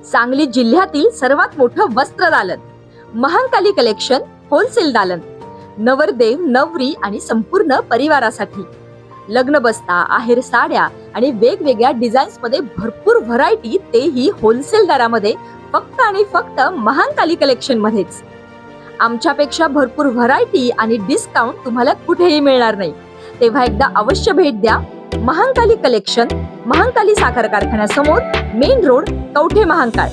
सांगली जिल्ह्यातील सर्वात मोठं वस्त्र दालन, महांकाली कलेक्शन होलसेल दालन, नवरदेव नवरी आणि संपूर्ण परिवारासाठी लग्न बस्ता, आहेर साड्या आणि वेगवेगळ्या डिझाईन्स मध्ये भरपूर व्हरायटी, तेही होलसेल दरामध्ये, फक्त आणि फक्त महांकाली कलेक्शन मध्येच. आमच्यापेक्षा भरपूर व्हरायटी आणि डिस्काउंट तुम्हाला कुठेही मिळणार नाही. तेव्हा एकदा अवश्य भेट द्या. महांकाली कलेक्शन, महांकाली साखर कारखान्यासमोर, मेन रोड, कवठे महांकाळ.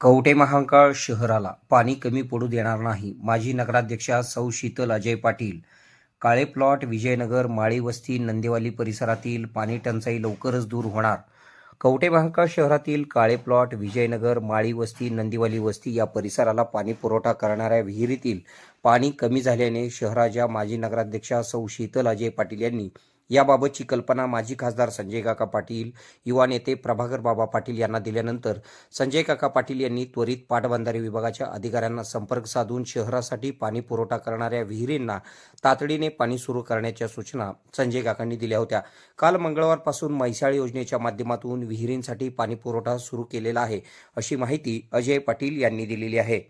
कवठे महांकाळ शहराला पाणी कमी पडू देणार नाही. माजी नगराध्यक्षा सौ शीतल अजय पाटील. काळे प्लॉट, विजयनगर, माळी वस्ती, नंदेवाली परिसरातील पाणी टंचाई लवकरच दूर होणार. कवठे महांकाळ शहरातील काळे प्लॉट, विजयनगर, माळी वस्ती, नंदेवाली वस्ती या परिसराला पाणी पुरवठा करणाऱ्या विहिरीतील पाणी कमी झाल्याने शहराच्या माजी नगराध्यक्षा सौ शीतल अजय पाटील यांनी याबाबतची कल्पना माजी खासदार संजय काका पाटील, युवा नेते प्रभाकर बाबा पाटील यांना दिल्यानंतर संजय काका पाटील यांनी त्वरित पाटबंधारे विभागाच्या अधिकाऱ्यांना संपर्क साधून शहरासाठी पाणी पुरवठा करणाऱ्या विहिरींना तातडीने पाणी सुरू करण्याच्या सूचना संजय काकांनी दिल्या होत्या. काल मंगळवारपासून म्हैसाळ योजनेच्या माध्यमातून विहिरींसाठी पाणी पुरवठा सुरू केलेला आहे, अशी माहिती अजय पाटील यांनी दिलेली आहे.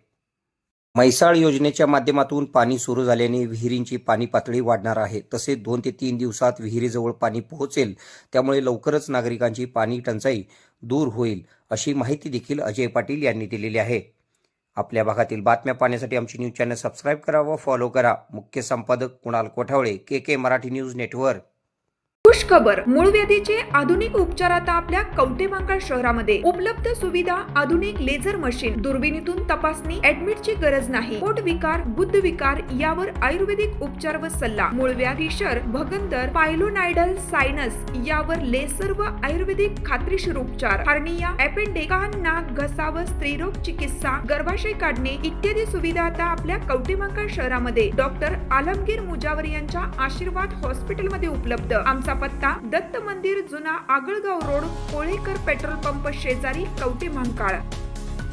म्हैसाळ योजनेच्या माध्यमातून पाणी सुरू झाल्याने विहिरींची पाणी पातळी वाढणार आहे. तसेच 2 ते 3 दिवसात विहिरीजवळ पाणी पोहोचेल. त्यामुळे लवकरच नागरिकांची पाणी टंचाई दूर होईल, अशी माहिती देखील अजय पाटील यांनी दिलेली आहे. आपल्या भागातील बातम्या पाहण्यासाठी आमची न्यूज चॅनल सबस्क्राईब करा व फॉलो करा. मुख्य संपादक कुणाल कोठावळे, के मराठी न्यूज नेटवर्क. खुश खबर, मूळव्याधीचे आधुनिक उपचार आता आपल्या कवठे महांकाळ शहरामध्ये उपलब्ध. सुविधा, आधुनिक लेझर मशीन, दुर्बिणीतून तपासणी, ऍडमिटची गरज नाही. पोट विकार, बुद्ध विकार यावर आयुर्वेदिक उपचार व सल्ला. मूळव्याधी, शर, भगंदर, पायलोनायडल, सायनस यावर लेसर व आयुर्वेदिक खात्रीशीर उपचार. हार्निया, अपेंडिक्स, कान, नाक, घसा व स्त्रीरोग चिकित्सा, गर्भाशय काढणे इत्यादी सुविधा आता आपल्या कवठे महांकाळ शहरामध्ये डॉक्टर आलमगीर मुजावर यांच्या आशीर्वाद हॉस्पिटल मध्ये उपलब्ध. आमचा पत्ता दत्त मंदिर, जुना Agalgaon road, Kolekar petrol pump शेजारी, कवठे महांकाळ.